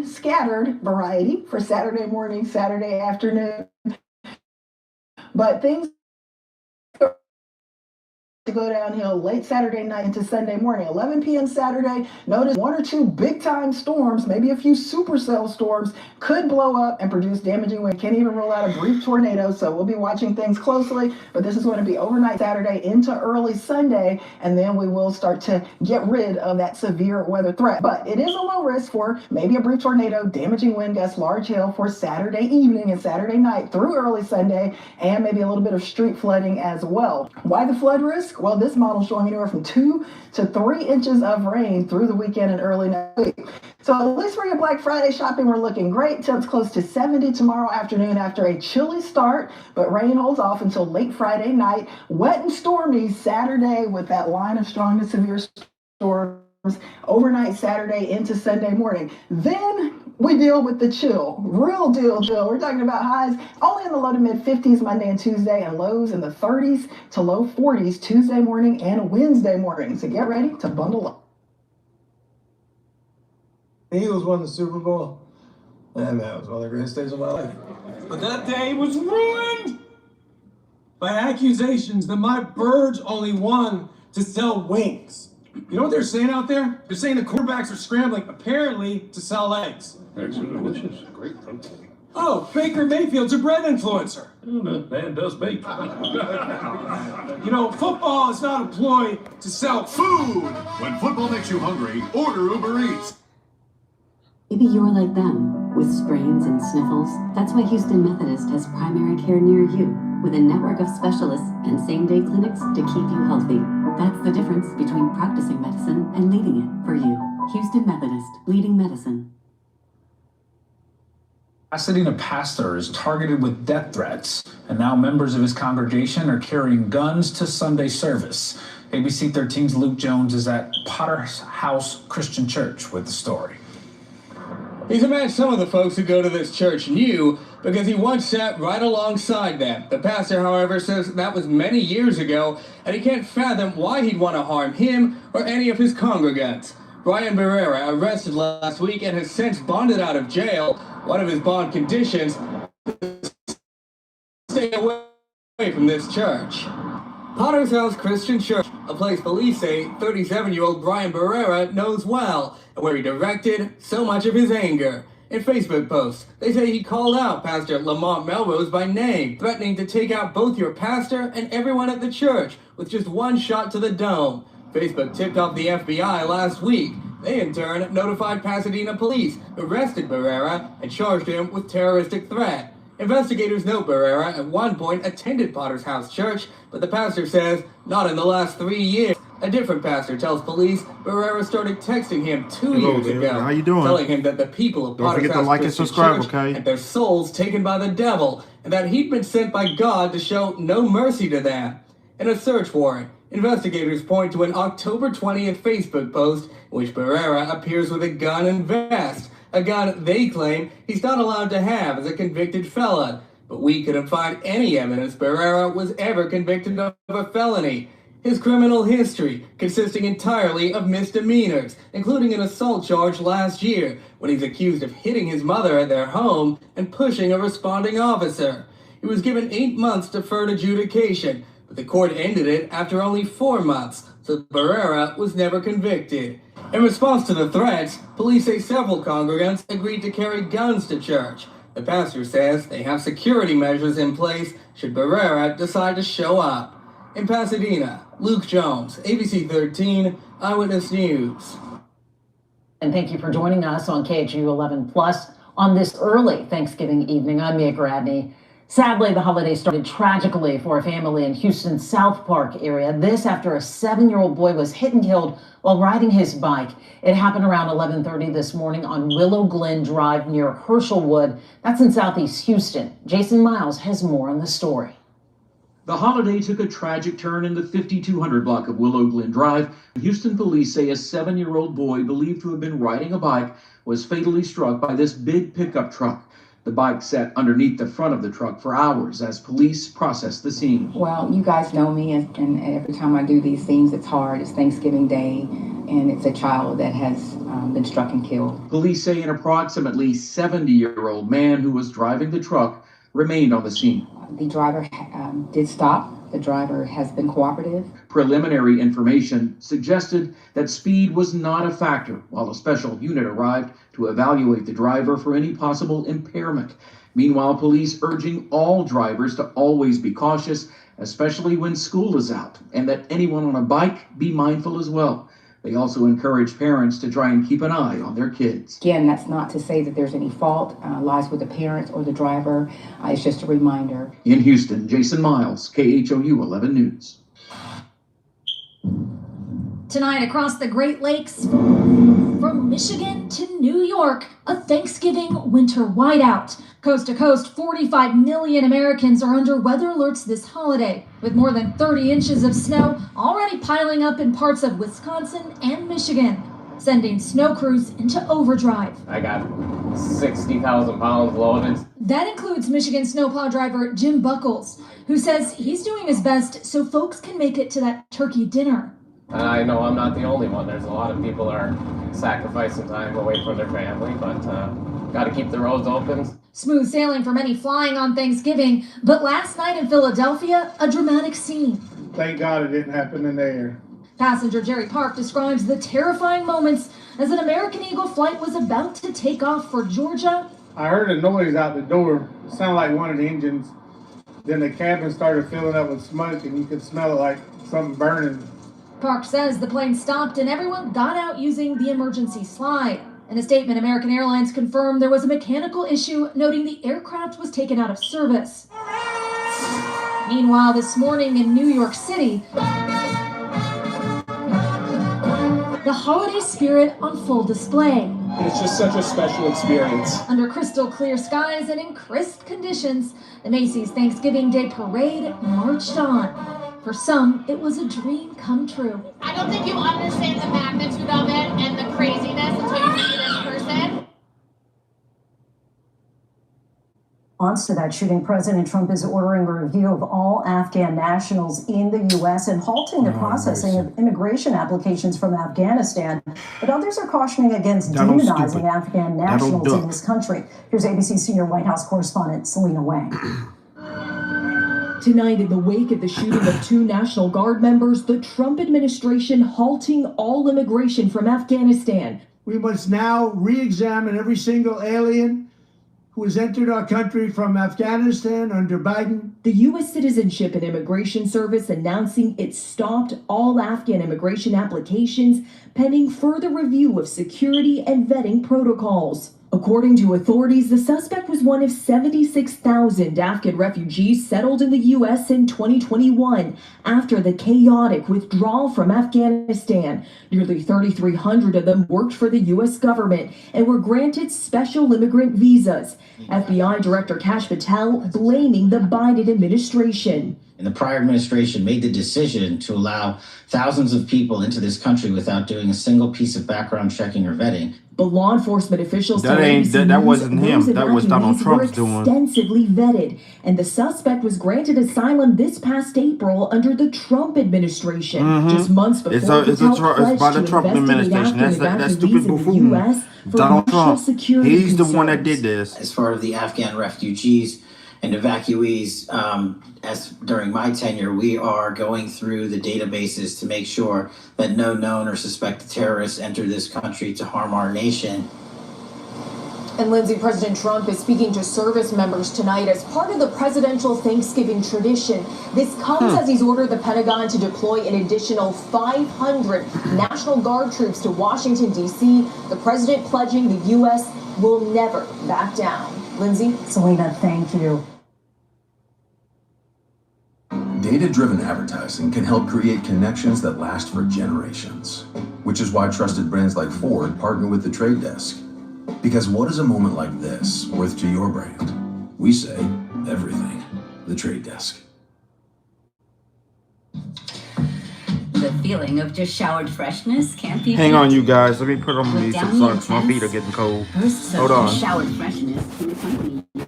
scattered variety for Saturday morning, Saturday afternoon, but things to go downhill late Saturday night into Sunday morning. 11 p.m. Saturday, notice one or two big time storms, maybe a few supercell storms, could blow up and produce damaging wind. Can't even rule out a brief tornado, so we'll be watching things closely. But this is going to be overnight Saturday into early Sunday, and then we will start to get rid of that severe weather threat. But it is a low risk for maybe a brief tornado, damaging wind gusts, large hail for Saturday evening and Saturday night through early Sunday, and maybe a little bit of street flooding as well. Why the flood risk? Well, this model is showing anywhere from 2 to 3 inches of rain through the weekend and early next week. So at least for your Black Friday shopping, we're looking great. Temps close to 70 tomorrow afternoon after a chilly start, but rain holds off until late Friday night. Wet and stormy Saturday with that line of strong to severe storms. Overnight Saturday into Sunday morning. Then we deal with the chill, real deal chill. We're talking about highs only in the low to mid 50s Monday and Tuesday, and lows in the 30s to low 40s Tuesday morning and Wednesday morning. So get ready to bundle up. The Eagles won the Super Bowl. And that was one of the greatest days of my life. But that day was ruined by accusations that my birds only won to sell wings. You know what they're saying out there? They're saying the quarterbacks are scrambling, apparently, to sell eggs. Eggs are delicious. Great protein. Oh, Baker Mayfield's a bread influencer. That man does bake. You know, football is not employed to sell food. When football makes you hungry, order Uber Eats. Maybe you're like them, with sprains and sniffles. That's why Houston Methodist has primary care near you, with a network of specialists and same-day clinics to keep you healthy. That's the difference between practicing medicine and leading it for you. Houston Methodist, leading medicine. Pasadena pastor is targeted with death threats, and now members of his congregation are carrying guns to Sunday service. ABC 13's Luke Jones is at Potter's House Christian Church with the story. He's a man some of the folks who go to this church knew because he once sat right alongside them. The pastor, however, says that was many years ago, and he can't fathom why he'd want to harm him or any of his congregants. Brian Barrera, arrested last week and has since bonded out of jail. One of his bond conditions is to stay away from this church. Potter's House Christian Church, a place police say 37-year-old Brian Barrera knows well, and where he directed so much of his anger. In Facebook posts, they say he called out Pastor Lamont Melrose by name, threatening to take out both your pastor and everyone at the church with just one shot to the dome. Facebook tipped off the FBI last week. They in turn notified Pasadena police, arrested Barrera, and charged him with terroristic threat. Investigators know Barrera at one point attended Potter's House Church, but the pastor says not in the last 3 years. A different pastor tells police Barrera started texting him 2 years ago, How you doing? telling him that the people of Don't Potter's forget to House like and Christian subscribe, Church okay? had their souls taken by the devil, and that he'd been sent by God to show no mercy to them. In a search warrant, investigators point to an October 20th Facebook post in which Barrera appears with a gun and vest, a gun they claim he's not allowed to have as a convicted felon. But we couldn't find any evidence Barrera was ever convicted of a felony. His criminal history consisting entirely of misdemeanors, including an assault charge last year when he's accused of hitting his mother at their home and pushing a responding officer. He was given 8 months deferred adjudication, but the court ended it after only 4 months, so Barrera was never convicted. In response to the threats, police say several congregants agreed to carry guns to church. The pastor says they have security measures in place should Barrera decide to show up. In Pasadena, Luke Jones, ABC 13, Eyewitness News. And thank you for joining us on KHU 11 Plus on this early Thanksgiving evening. I'm Mia Gradney. Sadly, the holiday started tragically for a family in Houston's South Park area. This after a 7-year-old boy was hit and killed while riding his bike. It happened around 11:30 this morning on Willow Glen Drive near Herschelwood. That's in Southeast Houston. Jason Miles has more on the story. The holiday took a tragic turn in the 5200 block of Willow Glen Drive. Houston police say a 7-year-old boy believed to have been riding a bike was fatally struck by this big pickup truck. The bike sat underneath the front of the truck for hours as police processed the scene. Well, you guys know me, and every time I do these things, it's hard. It's Thanksgiving Day, and it's a child that has been struck and killed. Police say an approximately 70-year-old man who was driving the truck remained on the scene. The driver did stop. The driver has been cooperative. Preliminary information suggested that speed was not a factor, while a special unit arrived to evaluate the driver for any possible impairment. Meanwhile, police urging all drivers to always be cautious, especially when school is out, and that anyone on a bike be mindful as well. They also encourage parents to try and keep an eye on their kids. Again, that's not to say that there's any fault lies with the parents or the driver. It's just a reminder. In Houston, Jason Miles, KHOU 11 News. Tonight across the Great Lakes, from Michigan to New York, a Thanksgiving winter whiteout. Coast to coast, 45 million Americans are under weather alerts this holiday, with more than 30 inches of snow already piling up in parts of Wisconsin and Michigan, sending snow crews into overdrive. I got 60,000 pounds loaded. That includes Michigan snowplow driver Jim Buckles, who says he's doing his best so folks can make it to that turkey dinner. I know I'm not the only one. There's a lot of people are sacrificing time away from their family, but got to keep the roads open. Smooth sailing for many flying on Thanksgiving, but last night in Philadelphia, a dramatic scene. Thank God it didn't happen in the air. Passenger Jerry Park describes the terrifying moments as an American Eagle flight was about to take off for Georgia. I heard a noise out the door. It sounded like one of the engines. Then the cabin started filling up with smoke, and you could smell it like something burning. Park says the plane stopped and everyone got out using the emergency slide. In a statement, American Airlines confirmed there was a mechanical issue, noting the aircraft was taken out of service. Meanwhile, this morning in New York City, the holiday spirit on full display. It's just such a special experience. Under crystal clear skies and in crisp conditions, the Macy's Thanksgiving Day Parade marched on. For some, it was a dream come true. I don't think you understand the magnitude of it and the craziness until you meet it in person. response to that shooting, President Trump is ordering a review of all Afghan nationals in the U.S. and halting the processing of immigration applications from Afghanistan. But others are cautioning against demonizing Afghan nationals in this country. Here's ABC senior White House correspondent Selena Wang. Tonight, in the wake of the shooting of 2 National Guard members, the Trump administration halting all immigration from Afghanistan. We must now re-examine every single alien who has entered our country from Afghanistan under Biden. The U.S. Citizenship and Immigration Service announcing it stopped all Afghan immigration applications pending further review of security and vetting protocols. According to authorities, the suspect was one of 76,000 Afghan refugees settled in the U.S. in 2021 after the chaotic withdrawal from Afghanistan. Nearly 3,300 of them worked for the U.S. government and were granted special immigrant visas. FBI Director Kash Patel blaming the Biden administration. And the prior administration made the decision to allow thousands of people into this country without doing a single piece of background checking or vetting. But law enforcement officials that wasn't him. That was Donald Trump's doing. Extensively vetted, and the suspect was granted asylum this past April under the Trump administration. Just months before it's by the Trump administration. That stupid buffoon. Donald Trump. He's the one that did this. As far as the Afghan refugees and evacuees, as during my tenure, we are going through the databases to make sure that no known or suspected terrorists enter this country to harm our nation. And Lindsay, President Trump is speaking to service members tonight as part of the presidential Thanksgiving tradition. This comes as he's ordered the Pentagon to deploy an additional 500 National Guard troops to Washington, D.C., the president pledging the U.S. will never back down. Lindsay? Selena, thank you. Data-driven advertising can help create connections that last for generations, which is why trusted brands like Ford partner with The Trade Desk. Because what is a moment like this worth to your brand? We say everything. The Trade Desk. The feeling of just showered freshness can't be Hang on, you guys. Let me put on these socks. My feet are getting cold. Hold on. Showered freshness can accompany you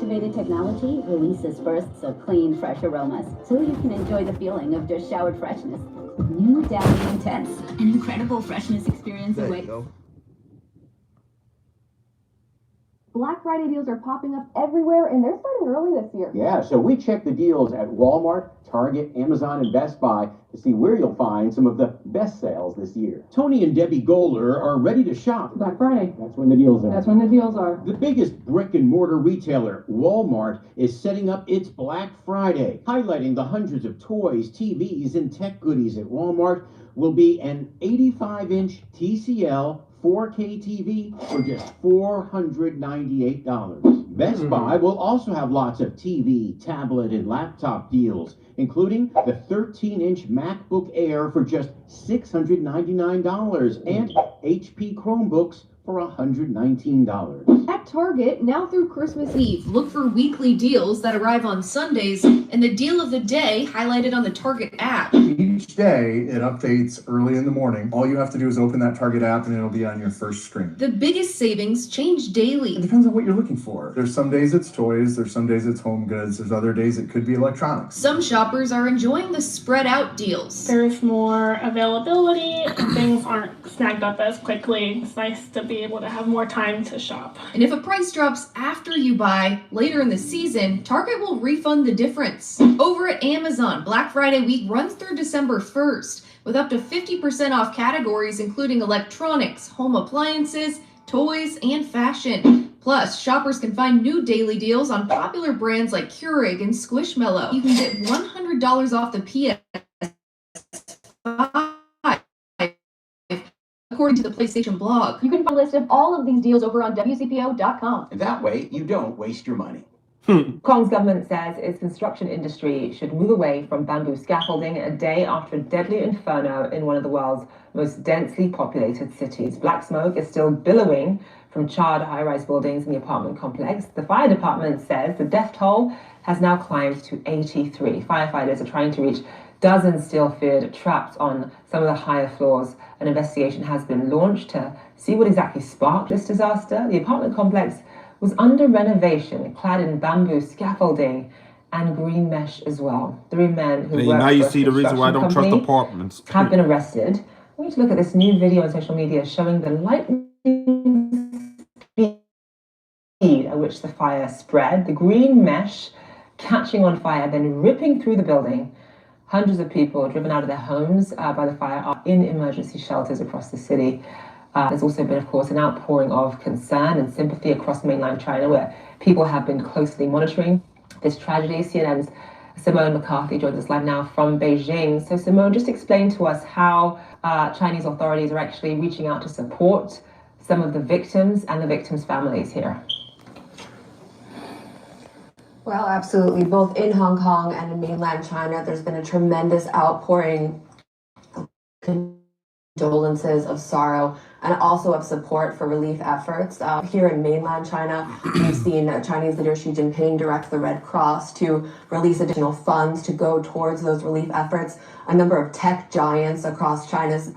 activated technology releases bursts of clean, fresh aromas, so you can enjoy the feeling of just showered freshness. New Downy Intense, an incredible freshness experience awaits. Black Friday deals are popping up everywhere, and they're starting early this year. Yeah, so we checked the deals at Walmart, Target, Amazon, and Best Buy to see where you'll find some of the best sales this year. Tony and Debbie Goller are ready to shop. Black Friday. That's when the deals are. That's when the deals are. The biggest brick and mortar retailer, Walmart, is setting up its Black Friday. Highlighting the hundreds of toys, TVs, and tech goodies at Walmart will be an 85-inch TCL 4K TV for just $498. Best Buy will also have lots of TV, tablet, and laptop deals, including the 13-inch MacBook Air for just $699 and HP Chromebooks for $119. At Target, now through Christmas Eve, look for weekly deals that arrive on Sundays and the deal of the day highlighted on the Target app. Each day, it updates early in the morning. All you have to do is open that Target app and it'll be on your first screen. The biggest savings change daily. It depends on what you're looking for. There's some days it's toys, there's some days it's home goods, there's other days it could be electronics. Some shoppers are enjoying the spread out deals. There's more availability, things aren't snagged up as quickly. It's nice to be able to have more time to shop. And if a price drops after you buy later in the season, Target will refund the difference. Over at Amazon, Black Friday week runs through December 1st, with up to 50% off categories including electronics, home appliances, toys, and fashion. Plus, shoppers can find new daily deals on popular brands like Keurig and Squishmallow. You can get $100 off the PS5. According to the PlayStation blog. You can find a list of all of these deals over on WCPO.com. And that way, you don't waste your money. Hong Kong's government says its construction industry should move away from bamboo scaffolding a day after a deadly inferno in one of the world's most densely populated cities. Black smoke is still billowing from charred high-rise buildings in the apartment complex. The fire department says the death toll has now climbed to 83. Firefighters are trying to reach dozens still feared trapped on some of the higher floors. An investigation has been launched to see what exactly sparked this disaster. The apartment complex was under renovation, clad in bamboo scaffolding and green mesh as well. 3 men who worked now you for a see the reason why I don't trust construction apartments. company have been arrested. I want you to look at this new video on social media showing the lightning speed at which the fire spread. The green mesh catching on fire, then ripping through the building. Hundreds of people driven out of their homes by the fire are in emergency shelters across the city. There's also been, of course, an outpouring of concern and sympathy across mainland China, where people have been closely monitoring this tragedy. CNN's Simone McCarthy joins us live now from Beijing. So, Simone, just explain to us how Chinese authorities are actually reaching out to support some of the victims and the victims' families here. Well, absolutely. Both in Hong Kong and in mainland China, there's been a tremendous outpouring of condolences, of sorrow, and also of support for relief efforts. Here in mainland China, we've seen Chinese leader Xi Jinping direct the Red Cross to release additional funds to go towards those relief efforts. A number of tech giants across China's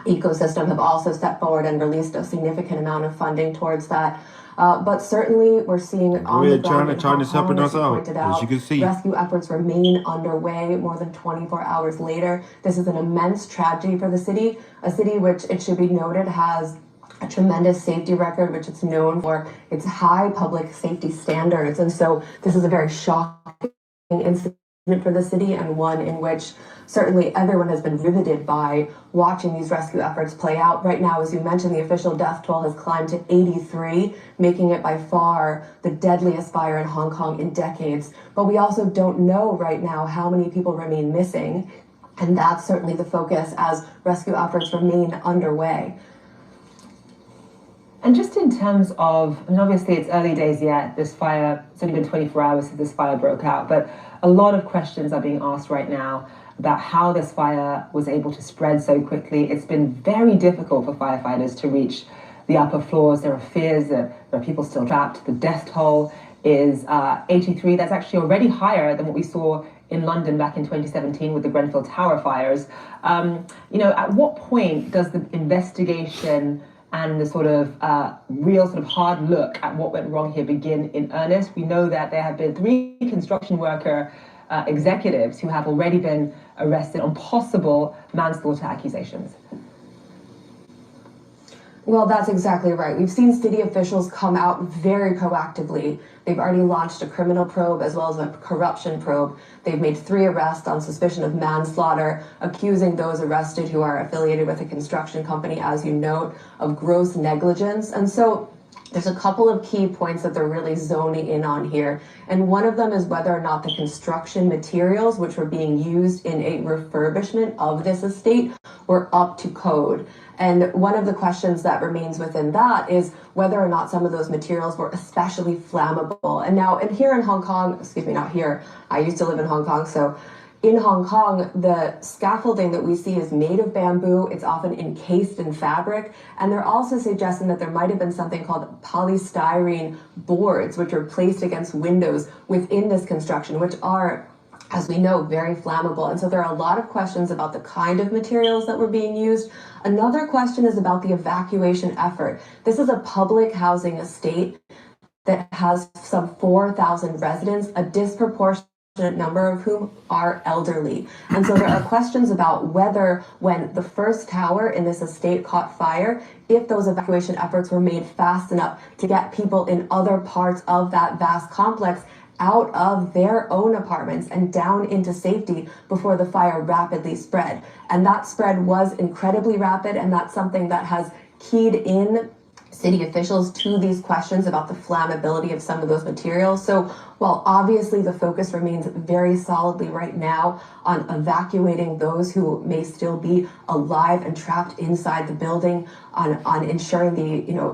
ecosystem have also stepped forward and released a significant amount of funding towards that. But certainly we're seeing on the ground in Hong China's helping Kong, us as you out, pointed as out, you can see. rescue efforts remain underway more than 24 hours later. This is an immense tragedy for the city, a city which, it should be noted, has a tremendous safety record, which it's known for its high public safety standards. And so this is a very shocking incident for the city, and one in which certainly everyone has been riveted by watching these rescue efforts play out. Right now, as you mentioned, the official death toll has climbed to 83, making it by far the deadliest fire in Hong Kong in decades. But we also don't know right now how many people remain missing, and that's certainly the focus as rescue efforts remain underway. And just in terms of, I mean, obviously it's early days yet, this fire, it's only been 24 hours since this fire broke out, but a lot of questions are being asked right now about how this fire was able to spread so quickly. It's been very difficult for firefighters to reach the upper floors. There are fears that there are people still trapped. The death toll is 83. That's actually already higher than what we saw in London back in 2017 with the Grenfell Tower fires. At what point does the investigation and the sort of real sort of hard look at what went wrong here begin in earnest. We know that there have been 3 construction worker executives who have already been arrested on possible manslaughter accusations. Well, that's exactly right. We've seen city officials come out very proactively. They've already launched a criminal probe as well as a corruption probe. They've made 3 arrests on suspicion of manslaughter, accusing those arrested who are affiliated with a construction company, as you note, of gross negligence. And so there's a couple of key points that they're really zoning in on here. And one of them is whether or not the construction materials which were being used in a refurbishment of this estate were up to code. And one of the questions that remains within that is whether or not some of those materials were especially flammable. And here in Hong Kong, excuse me, not here, I used to live in Hong Kong, so in Hong Kong, the scaffolding that we see is made of bamboo. It's often encased in fabric. And they're also suggesting that there might have been something called polystyrene boards, which are placed against windows within this construction, which are, as we know, very flammable. And so there are a lot of questions about the kind of materials that were being used. Another question is about the evacuation effort. This is a public housing estate that has some 4,000 residents, a disproportionate number of whom are elderly. And so there are questions about whether when the first tower in this estate caught fire, if those evacuation efforts were made fast enough to get people in other parts of that vast complex out of their own apartments and down into safety before the fire rapidly spread. And that spread was incredibly rapid, and that's something that has keyed in city officials to these questions about the flammability of some of those materials. So while obviously the focus remains very solidly right now on evacuating those who may still be alive and trapped inside the building, on ensuring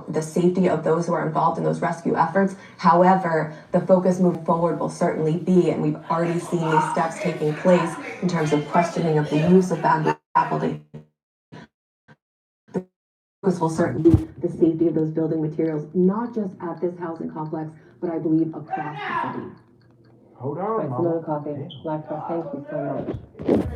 the safety of those who are involved in those rescue efforts. However, the focus moving forward will certainly be, and we've already seen these steps taking place in terms of questioning of the use of bamboo scaffolding. This will certainly be the safety of those building materials, not just at this housing complex, but I believe across the city. Hold on, Mama. Coffee. Live press, thank you so much.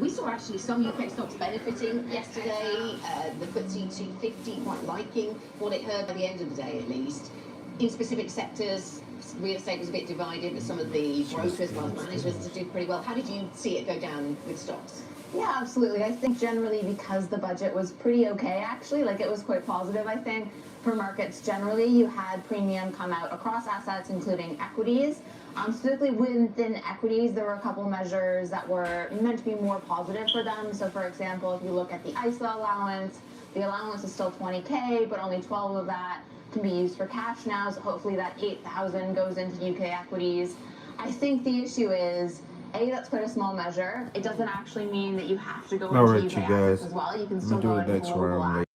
We saw actually some UK stocks benefiting yesterday. The FTSE 250 quite liking what it heard by the end of the day, at least. In specific sectors, real estate was a bit divided, but some of the brokers, wealth managers did pretty well. How did you see it go down with stocks? Yeah, absolutely. I think generally because the budget was pretty okay, actually, like it was quite positive, I think, for markets generally. You had premium come out across assets, including equities. Specifically within equities, there were a couple measures that were meant to be more positive for them. So, for example, if you look at the ISA allowance, the allowance is still 20K, but only 12 of that can be used for cash now. So hopefully that 8,000 goes into UK equities. I think the issue is, that's quite a small measure. It doesn't actually mean that you have to go into UK assets as well. You can still go into global assets.